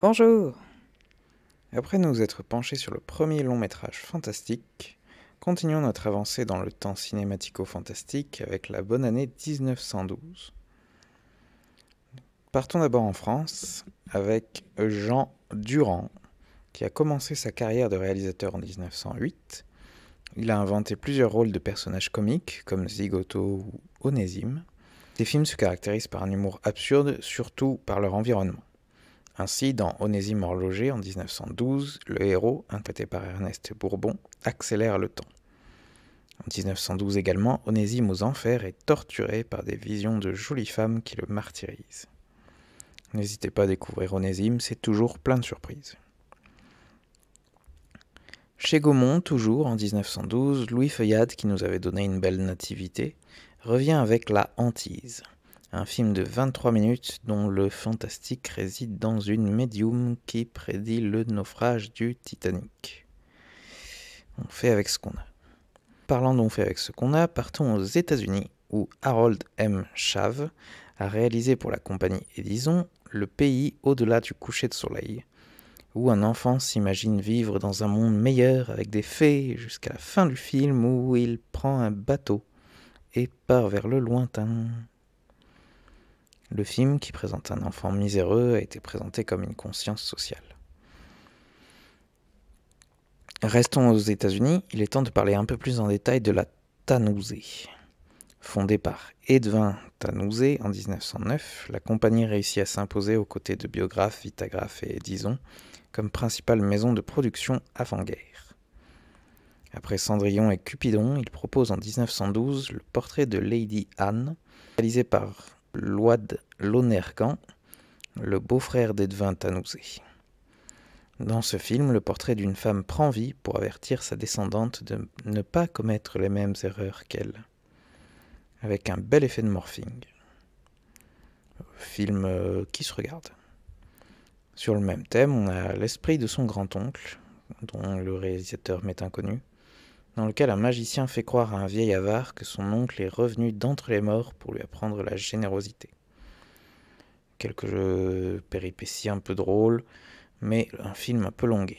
Bonjour! Après nous être penchés sur le premier long métrage fantastique, continuons notre avancée dans le temps cinématico-fantastique avec la bonne année 1912. Partons d'abord en France avec Jean Durand, qui a commencé sa carrière de réalisateur en 1908. Il a inventé plusieurs rôles de personnages comiques comme Zigoto ou Onésime. Ses films se caractérisent par un humour absurde, surtout par leur environnement. Ainsi, dans Onésime horloger en 1912, le héros, interprété par Ernest Bourbon, accélère le temps. En 1912 également, Onésime aux enfers est torturé par des visions de jolies femmes qui le martyrisent. N'hésitez pas à découvrir Onésime, c'est toujours plein de surprises. Chez Gaumont, toujours en 1912, Louis Feuillade, qui nous avait donné une belle nativité, revient avec La Hantise, un film de 23 minutes dont le fantastique réside dans une médium qui prédit le naufrage du Titanic. On fait avec ce qu'on a. Parlant d'on fait avec ce qu'on a, partons aux États-Unis où Harold M. Shave a réalisé pour la compagnie Edison Le pays au-delà du coucher de soleil, où un enfant s'imagine vivre dans un monde meilleur avec des fées jusqu'à la fin du film où il prend un bateau et part vers le lointain. Le film, qui présente un enfant miséreux, a été présenté comme une conscience sociale. Restons aux États-Unis, il est temps de parler un peu plus en détail de la Tanousée. Fondée par Edwin Tanousée en 1909, la compagnie réussit à s'imposer aux côtés de Biograph, Vitagraph et Edison comme principale maison de production avant-guerre. Après Cendrillon et Cupidon, il propose en 1912 le portrait de Lady Anne, réalisé par Loide Lonergan, le beau-frère d'Edwin Tanousée. Dans ce film, le portrait d'une femme prend vie pour avertir sa descendante de ne pas commettre les mêmes erreurs qu'elle, avec un bel effet de morphing. Film qui se regarde. Sur le même thème, on a L'esprit de son grand-oncle, dont le réalisateur m'est inconnu, dans lequel un magicien fait croire à un vieil avare que son oncle est revenu d'entre les morts pour lui apprendre la générosité. Quelques péripéties un peu drôles, mais un film un peu longué.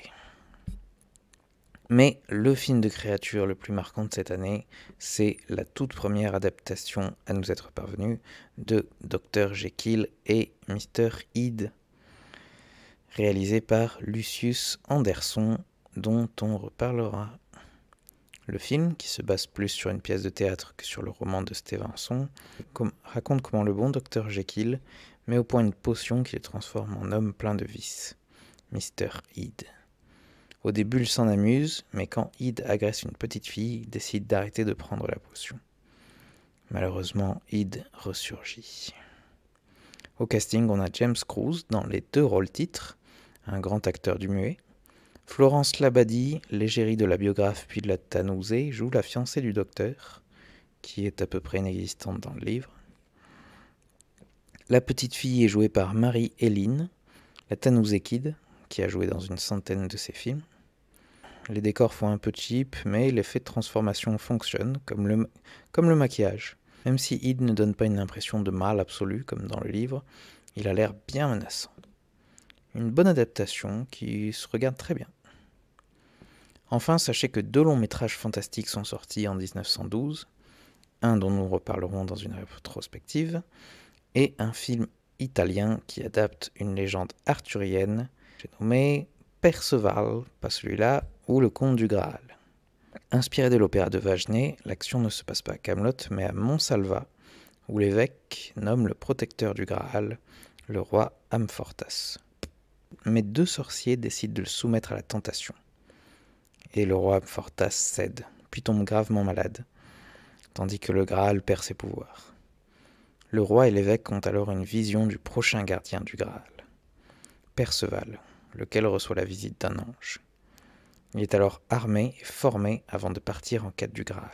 Mais le film de créature le plus marquant de cette année, c'est la toute première adaptation à nous être parvenue de Dr Jekyll et Mr Hyde, réalisé par Lucius Anderson, dont on reparlera. Le film, qui se base plus sur une pièce de théâtre que sur le roman de Stevenson, raconte comment le bon Dr Jekyll met au point une potion qui le transforme en homme plein de vices, Mr Hyde. Au début, il s'en amuse, mais quand Hyde agresse une petite fille, il décide d'arrêter de prendre la potion. Malheureusement, Hyde ressurgit. Au casting, on a James Cruise dans les deux rôles-titres, un grand acteur du muet. Florence Labadie, l'égérie de la biographe puis de la Tanousée, joue la fiancée du docteur, qui est à peu près inexistante dans le livre. La petite fille est jouée par Marie-Héline, la Tanousée Kid, qui a joué dans une centaine de ses films. Les décors font un peu cheap, mais l'effet de transformation fonctionne, comme le maquillage. Même si Hyde ne donne pas une impression de mal absolu, comme dans le livre, il a l'air bien menaçant. Une bonne adaptation qui se regarde très bien. Enfin, sachez que deux longs métrages fantastiques sont sortis en 1912, un dont nous reparlerons dans une rétrospective, et un film italien qui adapte une légende arthurienne, j'ai nommé Perceval, pas celui-là, ou Le Conte du Graal. Inspiré de l'opéra de Wagner, l'action ne se passe pas à Camelot, mais à Montsalvat, où l'évêque nomme le protecteur du Graal, le roi Amfortas. Mais deux sorciers décident de le soumettre à la tentation. Et le roi Amfortas cède, puis tombe gravement malade, tandis que le Graal perd ses pouvoirs. Le roi et l'évêque ont alors une vision du prochain gardien du Graal, Perceval, lequel reçoit la visite d'un ange. Il est alors armé et formé avant de partir en quête du Graal.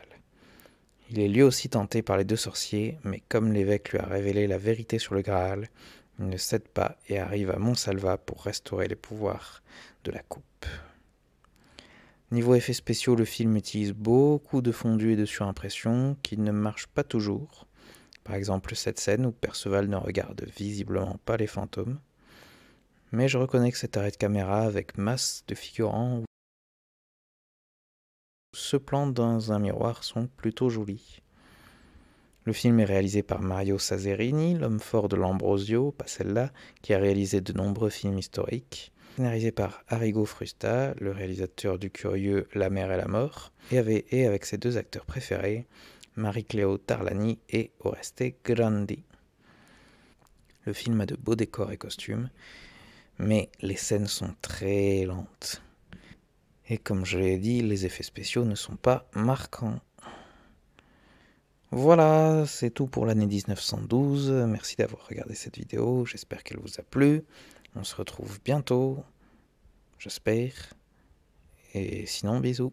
Il est lui aussi tenté par les deux sorciers, mais comme l'évêque lui a révélé la vérité sur le Graal, il ne cède pas et arrive à Montsalvat pour restaurer les pouvoirs de la coupe. Niveau effets spéciaux, le film utilise beaucoup de fondu et de surimpression qui ne marchent pas toujours. Par exemple cette scène où Perceval ne regarde visiblement pas les fantômes. mais je reconnais que cet arrêt de caméra avec masse de figurants ou ce plan dans un miroir sont plutôt jolis. Le film est réalisé par Mario Sazerini, l'homme fort de l'Ambrosio, pas celle-là, qui a réalisé de nombreux films historiques. Scénarisé par Arrigo Frusta, le réalisateur du curieux La mer et la mort, et avec ses deux acteurs préférés, Marie-Cléo Tarlani et Oreste Grandi. Le film a de beaux décors et costumes, mais les scènes sont très lentes. Et comme je l'ai dit, les effets spéciaux ne sont pas marquants. Voilà, c'est tout pour l'année 1912. Merci d'avoir regardé cette vidéo, j'espère qu'elle vous a plu. On se retrouve bientôt, j'espère. Et sinon, bisous.